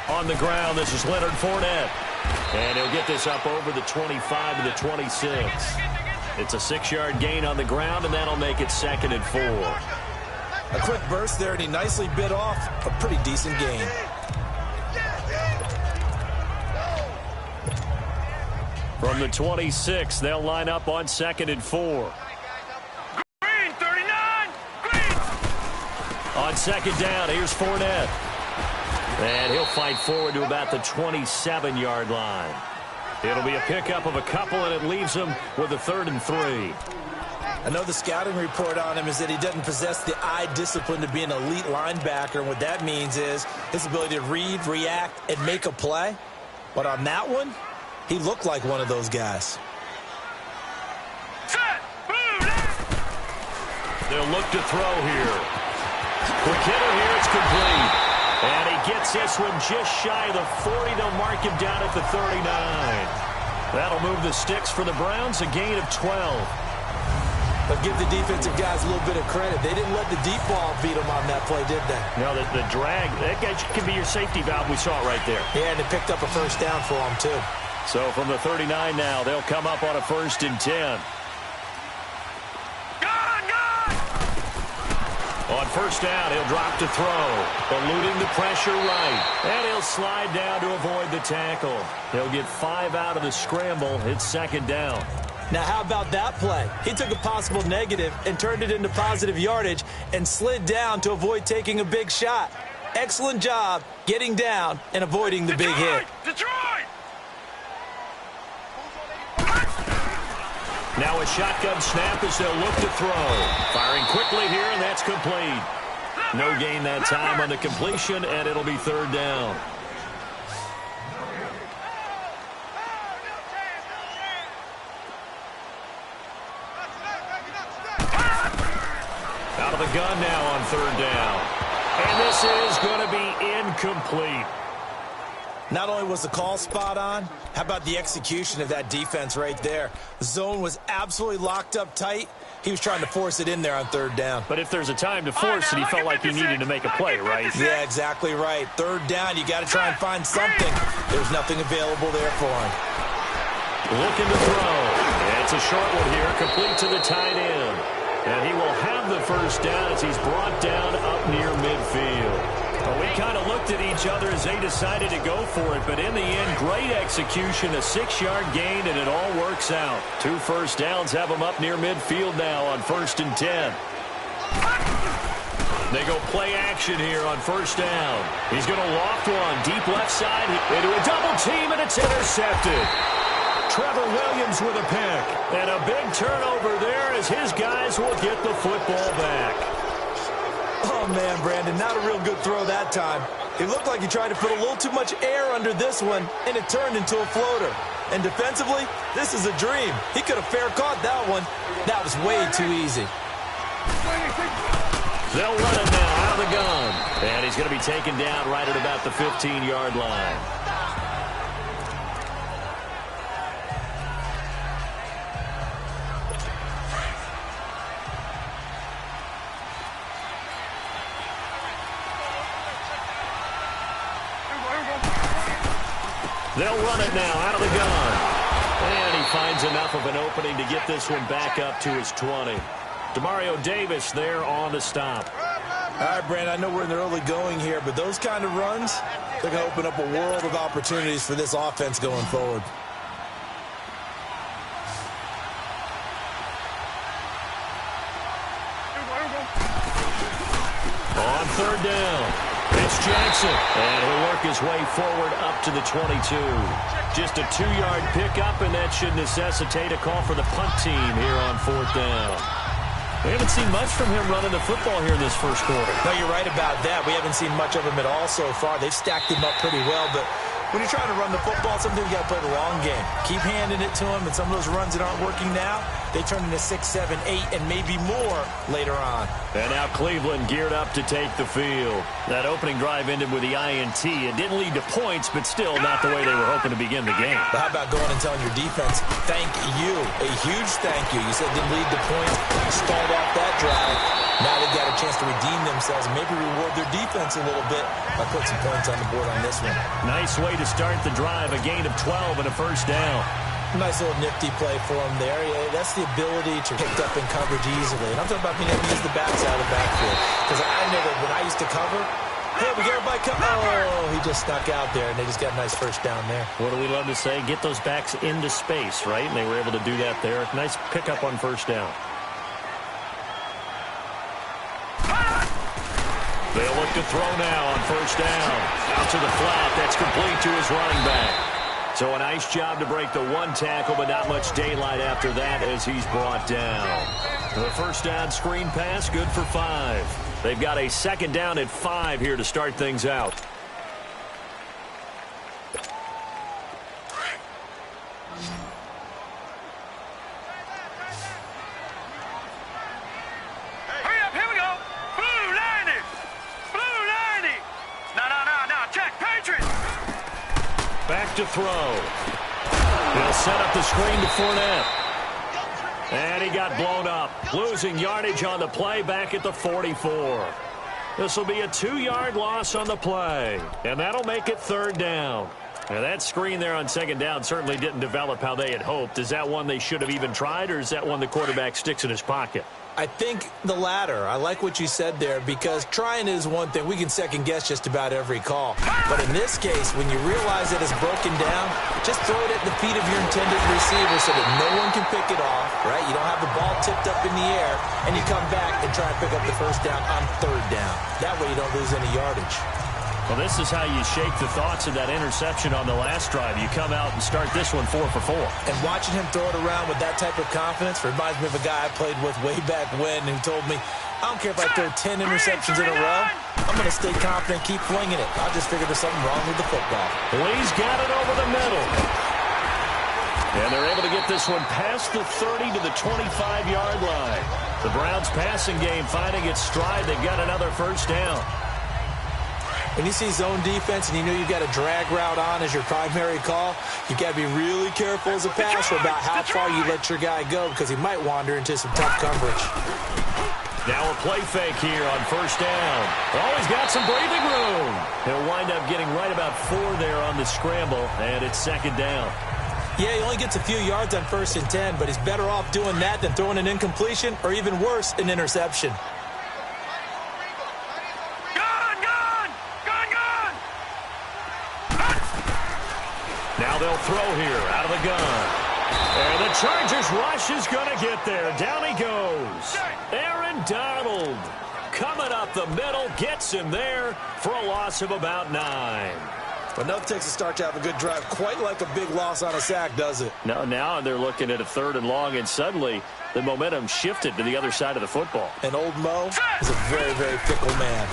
On the ground, this is Leonard Fournette. And he'll get this up over the 25 to the 26. It's a 6-yard gain on the ground, and that'll make it 2nd and 4. A quick burst there, and he nicely bit off a pretty decent gain. From the 26, they'll line up on 2nd and 4. Green, 39! Green! On 2nd down, here's Fournette. And he'll fight forward to about the 27-yard line. It'll be a pickup of a couple, and it leaves him with a 3rd and 3. I know the scouting report on him is that he doesn't possess the eye discipline to be an elite linebacker, and what that means is his ability to read, react, and make a play. But on that one, he looked like one of those guys. Set! Boom! They'll look to throw here. Quick hitter here, it's complete. And he gets this one just shy of the 40. They'll mark him down at the 39. That'll move the sticks for the Browns, a gain of 12. But give the defensive guys a little bit of credit. They didn't let the deep ball beat them on that play, did they? No, the drag, that guy can be your safety valve. We saw it right there. Yeah, and it picked up a first down for them, too. So from the 39 now, they'll come up on a 1st and 10. On 1st down, he'll drop to throw, eluding the pressure right. And he'll slide down to avoid the tackle. He'll get 5 out of the scramble. It's 2nd down. Now, how about that play? He took a possible negative and turned it into positive yardage and slid down to avoid taking a big shot. Excellent job getting down and avoiding the big hit. Detroit! Now a shotgun snap as they'll look to throw. Firing quickly here, and that's complete. No gain that time on the completion, and it'll be 3rd down. Out of the gun now on 3rd down. And this is going to be incomplete. Not only was the call spot on, how about the execution of that defense right there? The zone was absolutely locked up tight. He was trying to force it in there on 3rd down. But if there's a time to force it, he felt like he needed to make a play, right? Yeah, exactly right. 3rd down, you got to try and find something. There's nothing available there for him. Looking to throw. And it's a short one here, complete to the tight end. And he will have the 1st down as he's brought down up near midfield. Well, we kind of looked at each other as they decided to go for it, but in the end, great execution, a 6-yard gain, and it all works out. 2 first downs have them up near midfield now on 1st and 10. They go play action here on 1st down. He's going to loft one deep left side into a double team, and it's intercepted. Trevor Williams with a pick, and a big turnover there as his guys will get the football back. Oh, man, Brandon, not a real good throw that time. It looked like he tried to put a little too much air under this one, and it turned into a floater. And defensively, this is a dream. He could have fair caught that one. That was way too easy. They'll run it now out of the gun. And he's going to be taken down right at about the 15-yard line. They'll run it now out of the gun. And he finds enough of an opening to get this one back up to his 20. Demario Davis there on the stop. All right, Brandon, I know we're in the early going here, but those kind of runs, they're going to open up a world of opportunities for this offense going forward. On 3rd down, it's Jackson, and he'll work his way forward up to the 22. Just a 2-yard pickup, and that should necessitate a call for the punt team here on 4th down. We haven't seen much from him running the football here in this first quarter. No, you're right about that. We haven't seen much of him at all so far. They've stacked him up pretty well, but when you're trying to run the football, sometimes you got to play the long game. Keep handing it to him, and some of those runs that aren't working now, they turn into 6, 7, 8, and maybe more later on. And now Cleveland geared up to take the field. That opening drive ended with the INT. It didn't lead to points, but still not the way they were hoping to begin the game. But how about going and telling your defense, thank you, a huge thank you. You said it didn't lead to points, stalled off that drive. Now they've got a chance to redeem themselves themselves and maybe reward their defense a little bit by putting some points on the board on this one. Nice way to start the drive, a gain of 12 and a first down. Nice little nifty play for him there. Yeah, that's the ability to pick up in coverage easily. And I'm talking about being able to use the backside of the backfield. Because I know that when I used to cover, hey, we got everybody come. Oh, he just snuck out there, and they just got a nice first down there. What do we love to say? Get those backs into space, right? And they were able to do that there. Nice pickup on first down. They'll look to throw now on first down. Out to the flat. That's complete to his running back. So a nice job to break the one tackle, but not much daylight after that as he's brought down. The first down screen pass, good for 5. They've got a second down at 5 here to start things out. Hurry up, here we go. Blue 90. Blue 90. No, check, Patriots. Back to throw. He'll set up the screen to Fournette. And he got blown up. Losing yardage on the play back at the 44. This will be a 2-yard loss on the play. And that'll make it third down. Now that screen there on second down certainly didn't develop how they had hoped. Is that one they should have even tried, or is that one the quarterback sticks in his pocket? I think the latter. I like what you said there, because trying is one thing. We can second-guess just about every call. But in this case, when you realize that it's broken down, just throw it at the feet of your intended receiver so that no one can pick it off, right? You don't have the ball tipped up in the air, and you come back and try and pick up the first down on third down. That way you don't lose any yardage. Well, this is how you shake the thoughts of that interception on the last drive. You come out and start this one 4 for 4. And watching him throw it around with that type of confidence reminds me of a guy I played with way back when who told me, I don't care if I throw 10 interceptions in a row, I'm going to stay confident, keep flinging it. I'll just figure there's something wrong with the football. Lee's got it over the middle. And they're able to get this one past the 30 to the 25-yard line. The Browns' passing game finding its stride. They've got another first down. When you see zone defense and you know you've got a drag route on as your primary call, you've got to be really careful as a passer about how far you let your guy go, because he might wander into some tough coverage. Now a play fake here on first down. Oh, he's got some breathing room. He'll wind up getting right about 4 there on the scramble, and it's second down. Yeah, he only gets a few yards on 1st and 10, but he's better off doing that than throwing an incompletion, or even worse, an interception. Now they'll throw here out of the gun. And the Chargers rush is going to get there. Down he goes. Aaron Donald coming up the middle, gets him there for a loss of about 9. But nothing takes a start to have a good drive quite like a big loss on a sack, does it? No, now they're looking at a 3rd and long, and suddenly the momentum shifted to the other side of the football. And old Mo is a very, very fickle man.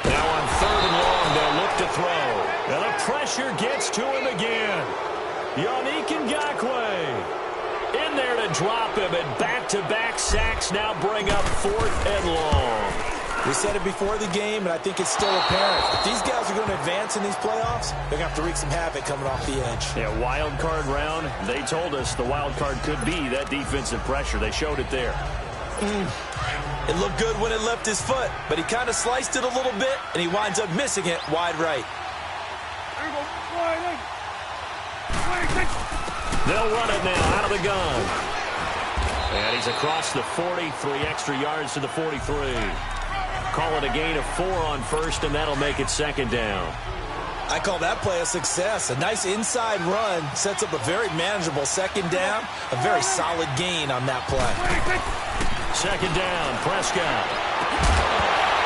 Now on 3rd and long, they'll look to throw. And the pressure gets to him again. Yannick Ngakoue in there to drop him, and back-to-back sacks now bring up 4th and long. We said it before the game, and I think it's still apparent. If these guys are going to advance in these playoffs, they're going to have to wreak some havoc coming off the edge. Yeah, wild card round. They told us the wild card could be that defensive pressure. They showed it there. It looked good when it left his foot, but he kind of sliced it a little bit, and he winds up missing it wide right. They'll run it now out of the gun. And he's across the 40, 3 extra yards to the 43. Call it a gain of 4 on 1st, and that'll make it second down. I call that play a success. A nice inside run sets up a very manageable second down. A very solid gain on that play. Second down, Prescott.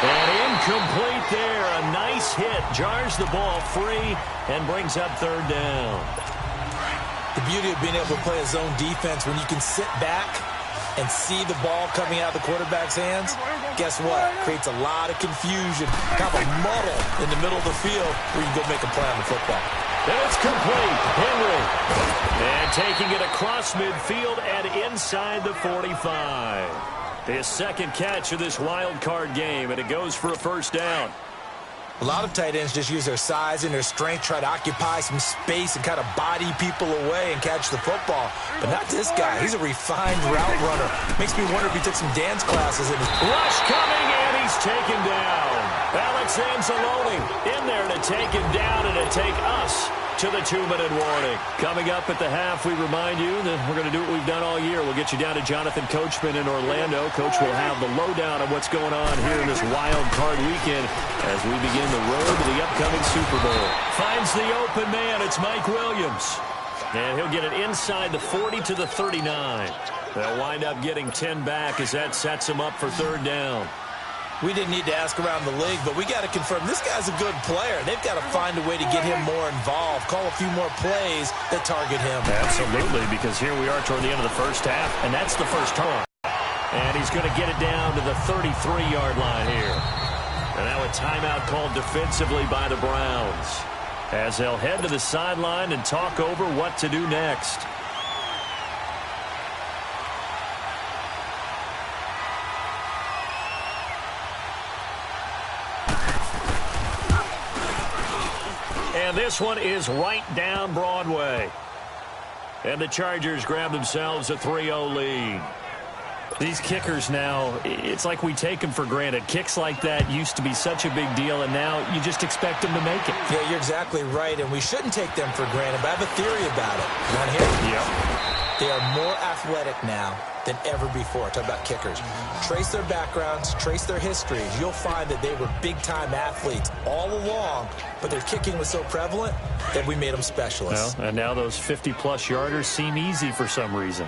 And incomplete there. A nice hit. Jars the ball free and brings up 3rd down. The beauty of being able to play a zone defense when you can sit back and see the ball coming out of the quarterback's hands, guess what? Creates a lot of confusion, kind of a muddle in the middle of the field where you can go make a play on the football. And it's complete. Henry. And taking it across midfield and inside the 45. His second catch of this wild card game, and it goes for a first down. A lot of tight ends just use their size and their strength, try to occupy some space and kind of body people away and catch the football. But not this guy. He's a refined route runner. Makes me wonder if he took some dance classes. Rush coming, and he's taken down. Alex Anzalone in there to take him down and to take us to the 2-minute warning. Coming up at the half, we remind you that we're going to do what we've done all year. We'll get you down to Jonathan Coachman in Orlando. Coach will have the lowdown of what's going on here in this wild card weekend as we begin the road to the upcoming Super Bowl. Finds the open man. It's Mike Williams. And he'll get it inside the 40 to the 39. They'll wind up getting 10 back as that sets him up for third down. We didn't need to ask around the league, but we got to confirm this guy's a good player. They've got to find a way to get him more involved, call a few more plays that target him. Absolutely, because here we are toward the end of the first half, and that's the first turn. And he's going to get it down to the 33-yard line here. And now a timeout called defensively by the Browns as they'll head to the sideline and talk over what to do next. And this one is right down Broadway. And the Chargers grab themselves a 3-0 lead. These kickers now, it's like we take them for granted. Kicks like that used to be such a big deal, and now you just expect them to make it. Yeah, you're exactly right, and we shouldn't take them for granted, but I have a theory about it. You want to hear it? Yep. They are more athletic now than ever before. Talk about kickers. Trace their backgrounds, trace their histories. You'll find that they were big-time athletes all along, but their kicking was so prevalent that we made them specialists. Well, and now those 50-plus yarders seem easy for some reason.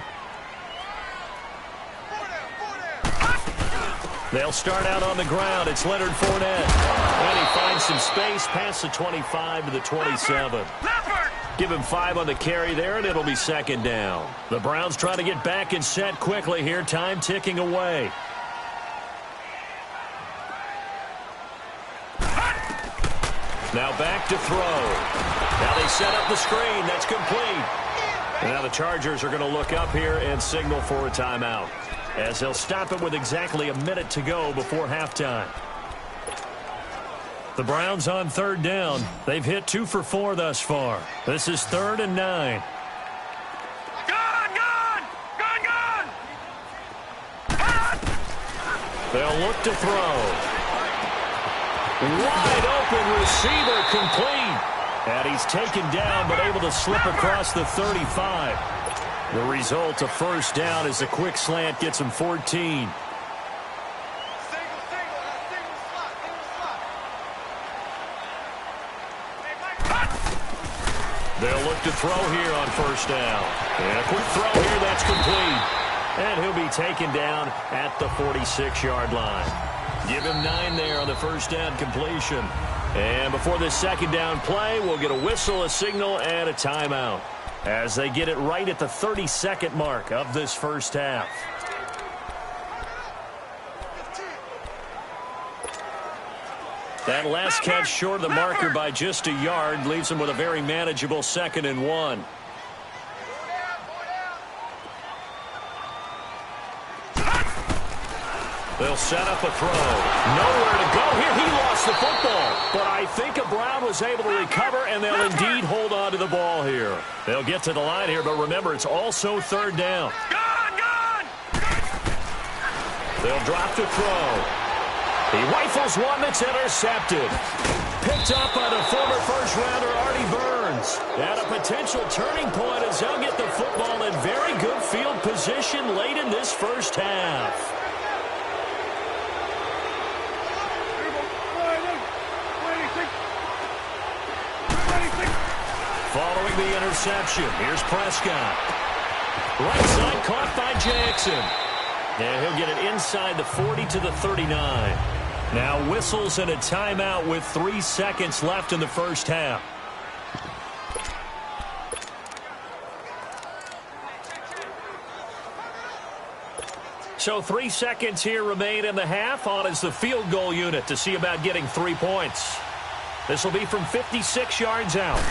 They'll start out on the ground. It's Leonard Fournette. And he finds some space past the 25 to the 27. Give him 5 on the carry there, and it'll be second down. The Browns trying to get back and set quickly here. Time ticking away. Now back to throw. Now they set up the screen. That's complete. And now the Chargers are going to look up here and signal for a timeout, as they'll stop it with exactly a minute to go before halftime. The Browns on third down. They've hit 2 for 4 thus far. This is 3rd and 9. Gone! They'll look to throw. Wide open receiver complete. And he's taken down but able to slip across the 35. The result, a first down, as a quick slant gets him 14. They'll look to throw here on first down. And a quick throw here, that's complete. And he'll be taken down at the 46-yard line. Give him 9 there on the first down completion. And before this second down play, we'll get a whistle, a signal, and a timeout, as they get it right at the 30-second mark of this first half. That last catch short of the marker by just a yard leaves them with a very manageable 2nd and 1. They'll set up a throw. Nowhere to go here. He lost the football. But I think Brown was able to recover, and they'll indeed hold on to the ball here. They'll get to the line here, but remember, it's also third down. Gone! They'll drop to throw. He rifles one that's intercepted. Picked up by the former first-rounder Artie Burns. And a potential turning point as they'll get the football in very good field position late in this first half. Following the interception, here's Prescott. Right side caught by Jackson. And he'll get it inside the 40 to the 39. Now whistles and a timeout with 3 seconds left in the first half. So 3 seconds here remain in the half. On is the field goal unit to see about getting 3 points. This will be from 56 yards out.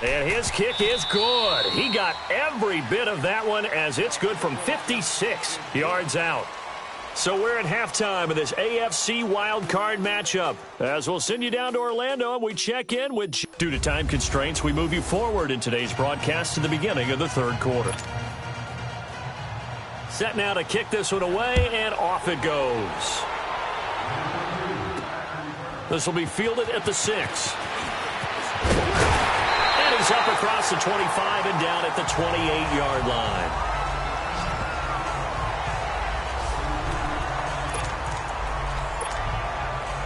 And his kick is good. He got every bit of that one, as it's good from 56 yards out. So we're at halftime of this AFC wildcard matchup. As we'll send you down to Orlando, and we check in with... Due to time constraints, we move you forward in today's broadcast to the beginning of the third quarter. Set now to kick this one away, and off it goes. This will be fielded at the 6. And he's up across the 25 and down at the 28-yard line.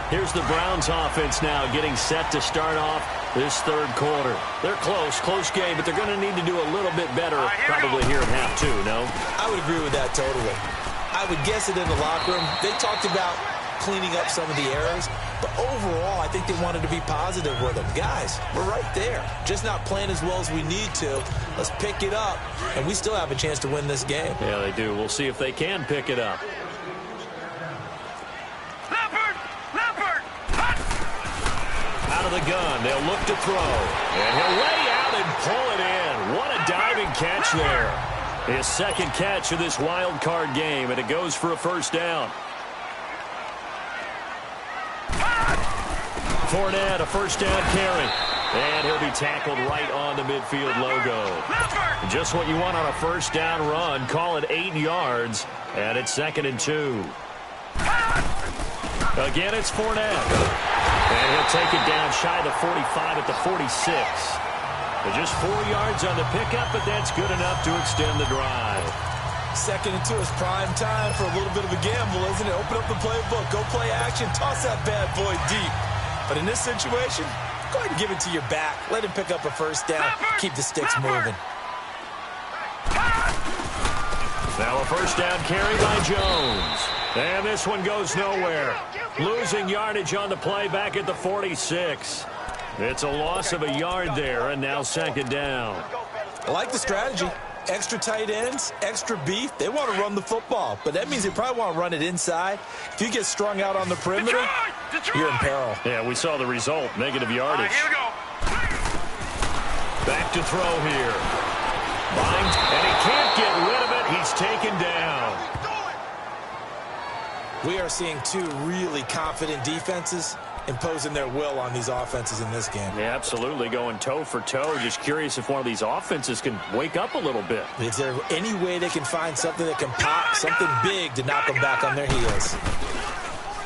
Here's the Browns offense now getting set to start off this third quarter. They're close game, but they're going to need to do a little bit better probably here at half two, no? I would agree with that totally. I would guess it in the locker room. They talked about cleaning up some of the errors, but overall, I think they wanted to be positive with them. Guys, we're right there. Just not playing as well as we need to. Let's pick it up, and we still have a chance to win this game. Yeah, they do. We'll see if they can pick it up. Out of the gun, they'll look to throw. And he'll lay out and pull it in. What a diving catch there. His second catch of this wild card game, and it goes for a first down. Fournette, a first down carry. And he'll be tackled right on the midfield logo. Just what you want on a first down run. Call it 8 yards, and it's 2nd and 2. Again, it's Fournette. And he'll take it down shy of the 45 at the 46. Just 4 yards on the pickup, but that's good enough to extend the drive. 2nd and 2 is prime time for a little bit of a gamble, isn't it? Open up the playbook, go play action, toss that bad boy deep. But in this situation, go ahead and give it to your back. Let him pick up a first down. Keep the sticks moving. Now a first down carry by Jones. And this one goes nowhere. Losing yardage on the play back at the 46. It's a loss of a yard there, and now 2nd down. I like the strategy. Extra tight ends, extra beef. They want to run the football, but that means they probably want to run it inside. If you get strung out on the perimeter, you're in peril. Yeah, we saw the result, negative yardage. Here we go. Back to throw here. Bind, and he can't get rid of it. He's taken down. We are seeing two really confident defenses imposing their will on these offenses in this game. Yeah, absolutely, going toe for toe. Just curious if one of these offenses can wake up a little bit. Is there any way they can find something that can pop, something big to knock them back on their heels?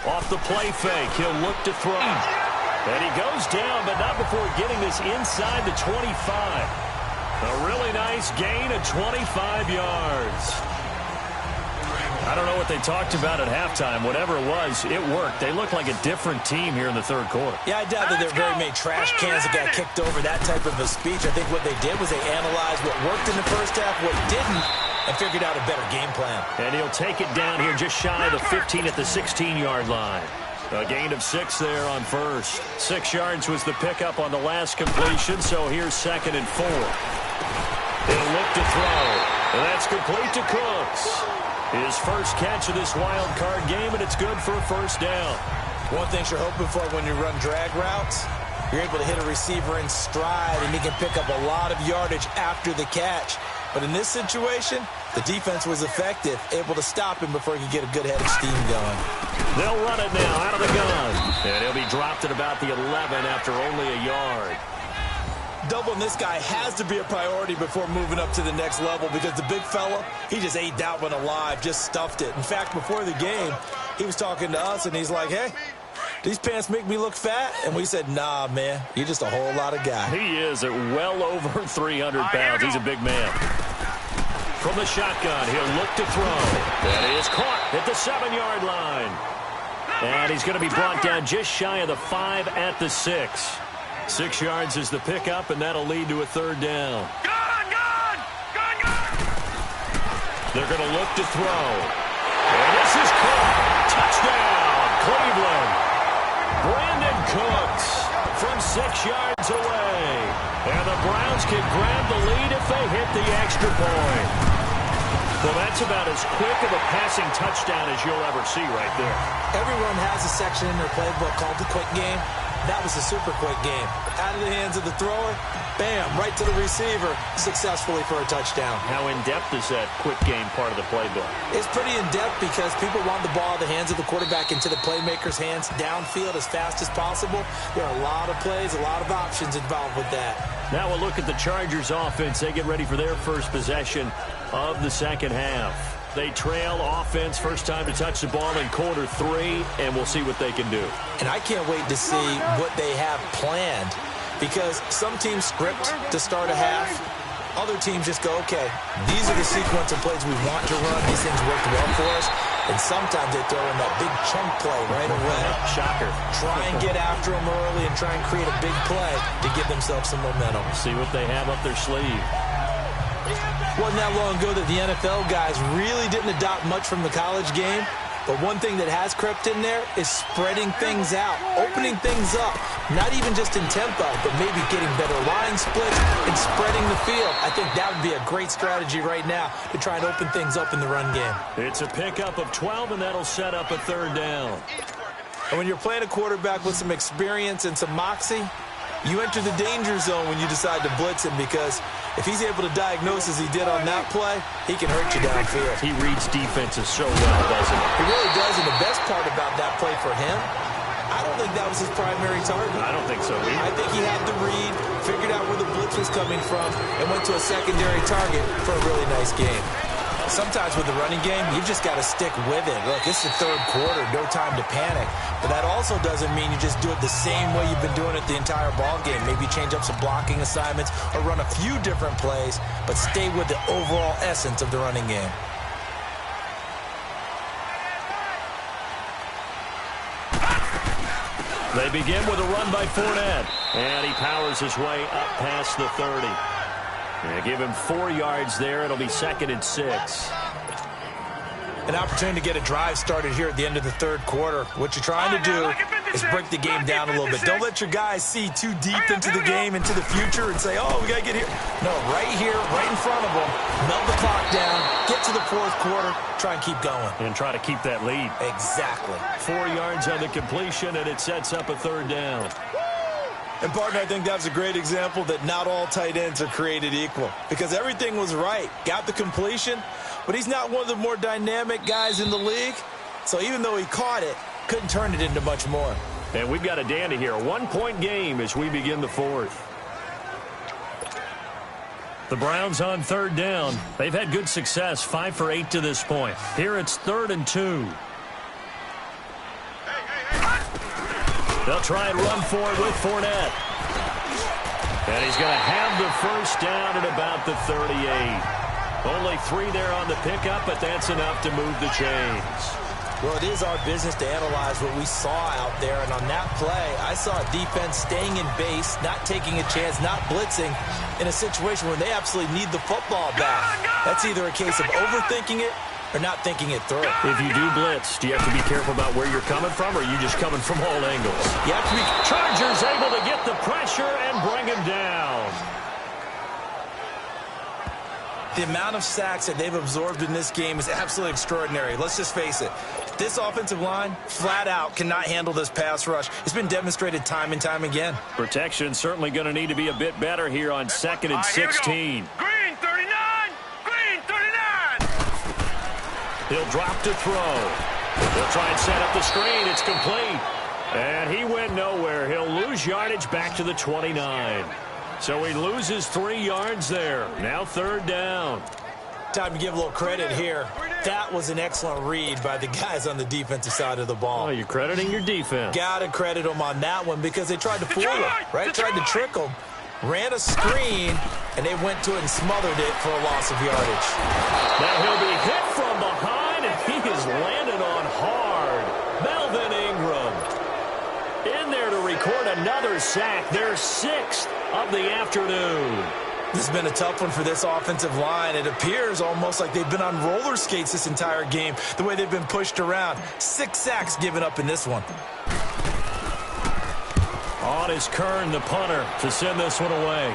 Off the play fake, he'll look to throw. And he goes down, but not before getting this inside the 25. A really nice gain of 25 yards. I don't know what they talked about at halftime. Whatever it was, it worked. They look like a different team here in the third quarter. Yeah, I doubt that there are very many trash cans that got kicked over that type of a speech. I think what they did was they analyzed what worked in the first half, what didn't, and figured out a better game plan. And he'll take it down here just shy of the 15 at the 16-yard line. A gain of 6 there on first. 6 yards was the pickup on the last completion, so here's 2nd and 4. He'll look to throw, and that's complete to Cooks. His first catch of this wild card game, and it's good for a first down. One thing you're hoping for when you run drag routes, you're able to hit a receiver in stride, and he can pick up a lot of yardage after the catch. But in this situation, the defense was effective, able to stop him before he could get a good head of steam going. They'll run it now out of the gun. And he'll be dropped at about the 11 after only a yard. Doubling this guy has to be a priority before moving up to the next level because the big fella, he just ate that one alive, just stuffed it. In fact, before the game, he was talking to us, and he's like, hey, these pants make me look fat? And we said, nah, man, you're just a whole lot of guy. He is at well over 300 pounds. He's a big man. From the shotgun, he'll look to throw. That is caught at the 7-yard line. And he's going to be brought down just shy of the 5 at the 6. 6 yards is the pickup, and that'll lead to a third down. Gun! They're going to look to throw. And this is caught. Touchdown, Cleveland. Brandon Cooks from 6 yards away. And the Browns can grab the lead if they hit the extra point. Well, that's about as quick of a passing touchdown as you'll ever see right there. Everyone has a section in their playbook called the quick game. That was a super quick game. Out of the hands of the thrower, bam, right to the receiver, successfully for a touchdown. How in-depth is that quick game part of the playbook? It's pretty in-depth because people want the ball out of the hands of the quarterback into the playmaker's hands downfield as fast as possible. There are a lot of plays, a lot of options involved with that. Now we'll look at the Chargers offense. They get ready for their first possession of the second half. They trail offense, first time to touch the ball in quarter 3, and we'll see what they can do. And I can't wait to see what they have planned because some teams script to start a half. Other teams just go, okay, these are the sequence of plays we want to run. These things work well for us. And sometimes they throw in that big chunk play right away. Shocker. Try and get after them early and try and create a big play to give themselves some momentum. See what they have up their sleeve. Wasn't that long ago that the NFL guys really didn't adopt much from the college game. But one thing that has crept in there is spreading things out, opening things up, not even just in tempo, but maybe getting better line splits and spreading the field. I think that would be a great strategy right now to try and open things up in the run game. It's a pickup of 12, and that'll set up a third down. And when you're playing a quarterback with some experience and some moxie, you enter the danger zone when you decide to blitz him because if he's able to diagnose as he did on that play, he can hurt you downfield. He reads defenses so well, doesn't he? He really does, and the best part about that play for him, I don't think that was his primary target. I don't think so either. I think he had the read, figured out where the blitz was coming from, and went to a secondary target for a really nice game. Sometimes with the running game, you've just got to stick with it. Look, it's the third quarter, no time to panic. But that also doesn't mean you just do it the same way you've been doing it the entire ball game. Maybe change up some blocking assignments or run a few different plays, but stay with the overall essence of the running game. They begin with a run by Fournette, and he powers his way up past the 30. And give him 4 yards there. It'll be 2nd and 6. An opportunity to get a drive started here at the end of the third quarter. What you're trying to do is break the game down a little bit. Don't let your guys see too deep into the game, into the future, and say, oh, we got to get here. No, right here, right in front of them. Melt the clock down, get to the fourth quarter, try and keep going. And try to keep that lead. Exactly. 4 yards on the completion, and it sets up a third down. And, partner, I think that was a great example that not all tight ends are created equal because everything was right. Got the completion, but he's not one of the more dynamic guys in the league. So even though he caught it, couldn't turn it into much more. And we've got a dandy here. A 1-point game as we begin the fourth. The Browns on third down. They've had good success, 5 for 8 to this point. Here it's 3rd and 2. They'll try and run for it with Fournette. And he's going to have the first down at about the 38. Only 3 there on the pickup, but that's enough to move the chains. Well, it is our business to analyze what we saw out there. And on that play, I saw a defense staying in base, not taking a chance, not blitzing in a situation where they absolutely need the football back. That's either a case of overthinking it or not thinking it through. If you do blitz, do you have to be careful about where you're coming from, or are you just coming from all angles? You have to be. Chargers able to get the pressure and bring him down. The amount of sacks that they've absorbed in this game is absolutely extraordinary. Let's just face it. This offensive line, flat out, cannot handle this pass rush. It's been demonstrated time and time again. Protection certainly going to need to be a bit better here on 2nd and 16. Green 39! Green 39! He'll drop to throw. He'll try and set up the screen. It's complete. And he went nowhere. He'll lose yardage back to the 29. So he loses 3 yards there. Now 3rd down. Time to give a little credit here. That was an excellent read by the guys on the defensive side of the ball. Oh, you're crediting your defense. Got to credit them on that one because they tried to fool him, right? Tried to trick him. Ran a screen, and they went to it and smothered it for a loss of yardage. Now he'll be hit from behind, and he is landed on hard. Melvin Ingram in there to record another sack. Their 6th of the afternoon. This has been a tough one for this offensive line. It appears almost like they've been on roller skates this entire game, the way they've been pushed around. 6 sacks given up in this one. On is Kern, the punter, to send this one away.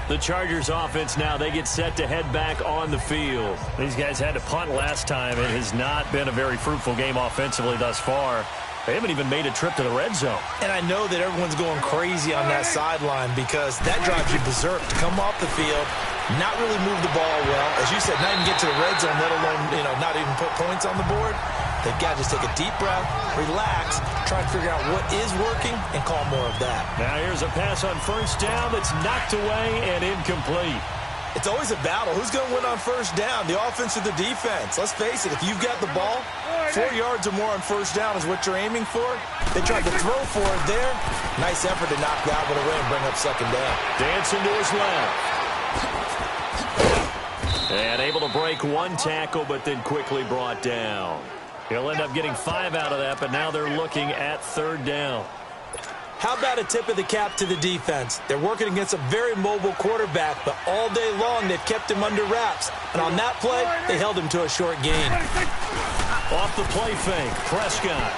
The Chargers offense now, they get set to head back on the field. These guys had to punt last time. It has not been a very fruitful game offensively thus far. They haven't even made a trip to the red zone. And I know that everyone's going crazy on that sideline because that drives you berserk to come off the field, not really move the ball well. As you said, not even get to the red zone, let alone, not even put points on the board. They've got to just take a deep breath, relax, try and figure out what is working, and call more of that. Now here's a pass on first down that's knocked away and incomplete. It's always a battle. Who's going to win on first down, the offense or the defense? Let's face it, if you've got the ball, 4 yards or more on first down is what you're aiming for. They tried to throw for it there. Nice effort to knock that one away and bring up second down. Dancing to his left. And able to break one tackle, but then quickly brought down. He'll end up getting 5 out of that, but now they're looking at third down. How about a tip of the cap to the defense? They're working against a very mobile quarterback, but all day long they've kept him under wraps. And on that play, they held him to a short gain. Off the play fake, Prescott.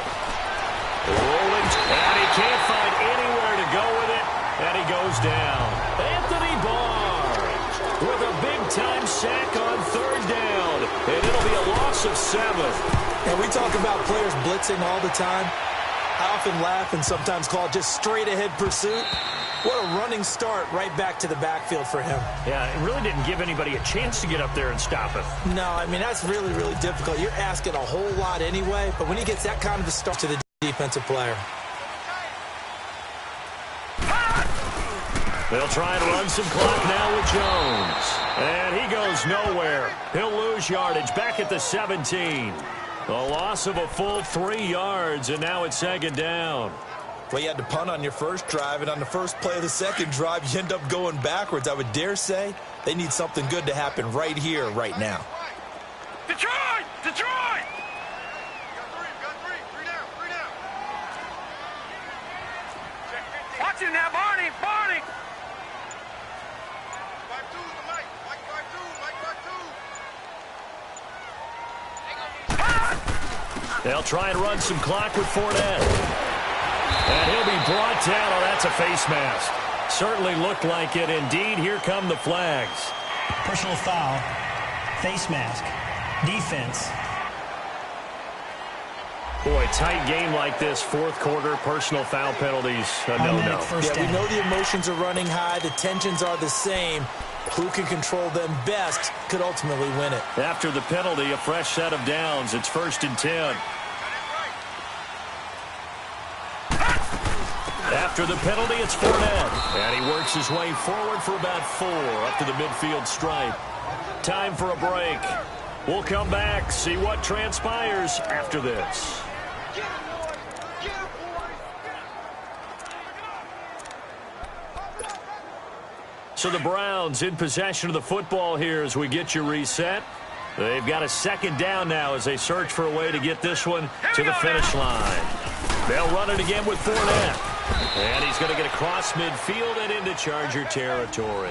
Rolling, and he can't find anywhere to go with it, and he goes down. Anthony Barr with a big-time sack on third down, and it'll be a loss of 7. And we talk about players blitzing all the time. I often laugh and sometimes call it just straight-ahead pursuit. What a running start right back to the backfield for him. Yeah, it really didn't give anybody a chance to get up there and stop him. No, I mean, that's really, really difficult. You're asking a whole lot anyway, but when he gets that kind of a start to the defensive player. They'll try and run some clock now with Jones. And he goes nowhere. He'll lose yardage back at the 17. A loss of a full 3 yards, and now it's second down. Well, you had to punt on your first drive, and on the first play of the second drive, you end up going backwards. I would dare say they need something good to happen right here, right now. Detroit! Detroit! Watch him now, Barney! Barney! They'll try and run some clock with Fournette. And he'll be brought down. Oh, that's a face mask. Certainly looked like it. Indeed, here come the flags. Personal foul, face mask, defense. Boy, tight game like this, fourth quarter, personal foul penalties, no. Yeah, we know the emotions are running high. The tensions are the same. Who can control them best could ultimately win it. After the penalty, a fresh set of downs. It's 1st and 10. After the penalty, it's Fournette. And he works his way forward for about 4 up to the midfield stripe. Time for a break. We'll come back, see what transpires after this. So the Browns in possession of the football here as we get you reset. They've got a second down now as they search for a way to get this one to the finish line. They'll run it again with Fournette. And he's going to get across midfield and into Charger territory.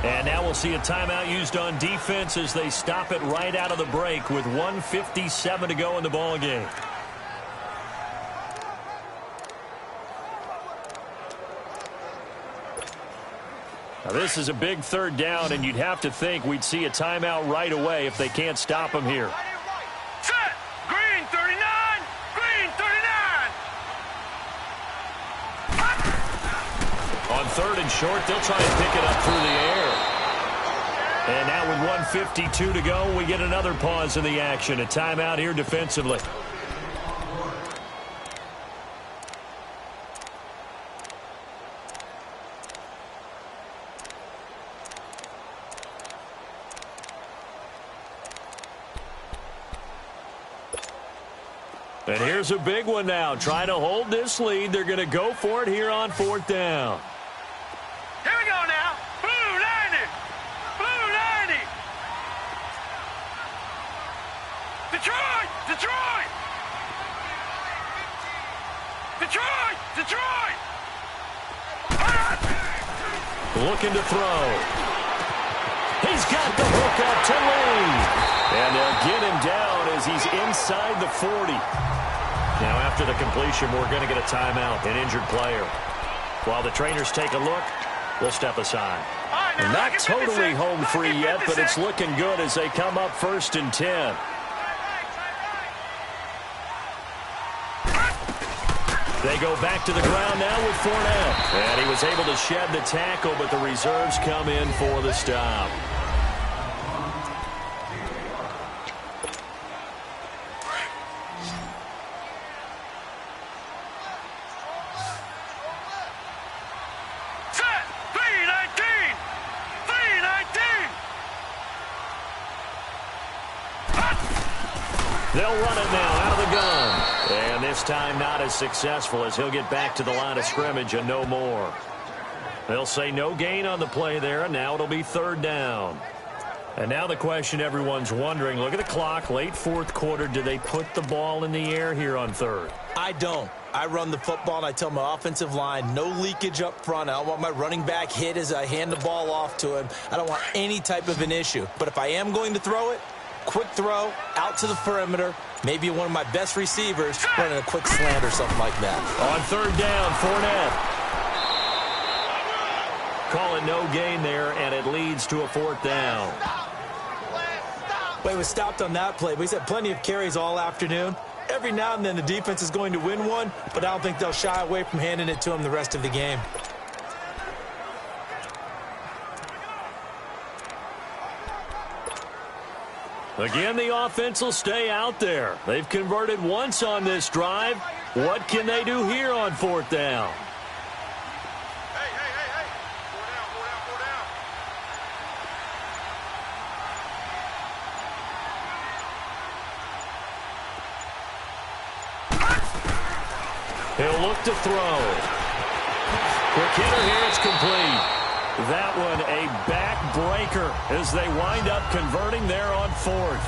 And now we'll see a timeout used on defense as they stop it right out of the break with 1:57 to go in the ballgame. Now this is a big third down, and you'd have to think we'd see a timeout right away if they can't stop him here. Set! Green 39! Green 39! On third and short, they'll try and pick it up through the air. And now with 1:52 to go, we get another pause in the action. A timeout here defensively. And here's a big one now. Trying to hold this lead. They're going to go for it here on 4th down. Here we go now. Blue 90! Blue 90! Detroit! Detroit! Detroit! Detroit! Looking to throw. He's got the hook up to Lee. And they'll get him down as he's inside the 40. Now after the completion, we're going to get a timeout, an injured player. While the trainers take a look, we'll step aside. All right, Not totally home free yet, but it's looking good as they come up 1st and 10. They go back to the ground now with Fournette. And he was able to shed the tackle, but the reserves come in for the stop. Set! 319! 319! They'll run it now out of the gun. And this time not as successful as he'll get back to the line of scrimmage and no more. They'll say no gain on the play there, and now it'll be 3rd down. And now the question everyone's wondering, look at the clock, late 4th quarter, do they put the ball in the air here on 3rd? I don't. I run the football, and I tell my offensive line, no leakage up front. I don't want my running back hit as I hand the ball off to him. I don't want any type of an issue. But if I am going to throw it, quick throw, out to the perimeter, maybe one of my best receivers running a quick slant or something like that. On 3rd down, Fournette. Call it no gain there, and it leads to a 4th down. Well, he was stopped on that play, but he's had plenty of carries all afternoon. Every now and then the defense is going to win one, but I don't think they'll shy away from handing it to him the rest of the game. Again, the offense will stay out there. They've converted once on this drive. What can they do here on 4th down? Hey, hey, hey, hey. 4 down, 4 down. He'll look to throw. Quick hitter here, it's complete. That one a backbreaker as they wind up converting there on 4th.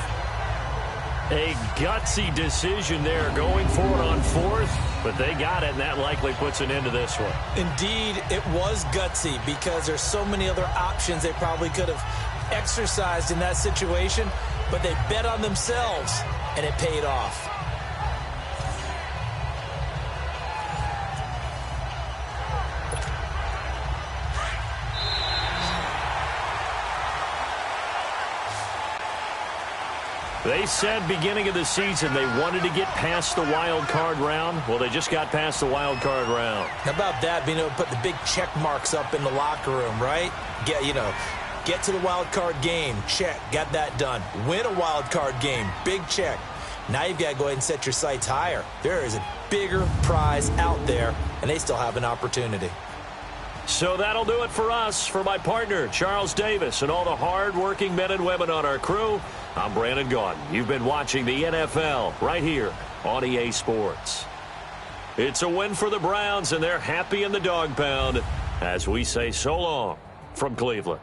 A gutsy decision there going for it on 4th, but they got it, and that likely puts an end to this one. Indeed, it was gutsy because there's so many other options they probably could have exercised in that situation, but they bet on themselves, and it paid off. They said beginning of the season they wanted to get past the wild card round. Well, they just got past the wild card round. How about that, being able to put the big check marks up in the locker room, right? Get to the wild card game, check, got that done. Win a wild card game, big check. Now you've got to go ahead and set your sights higher. There is a bigger prize out there, and they still have an opportunity. So that'll do it for us. For my partner, Charles Davis, and all the hard-working men and women on our crew, I'm Brandon Gaudin. You've been watching the NFL right here on EA Sports. It's a win for the Browns, and they're happy in the dog pound as we say so long from Cleveland.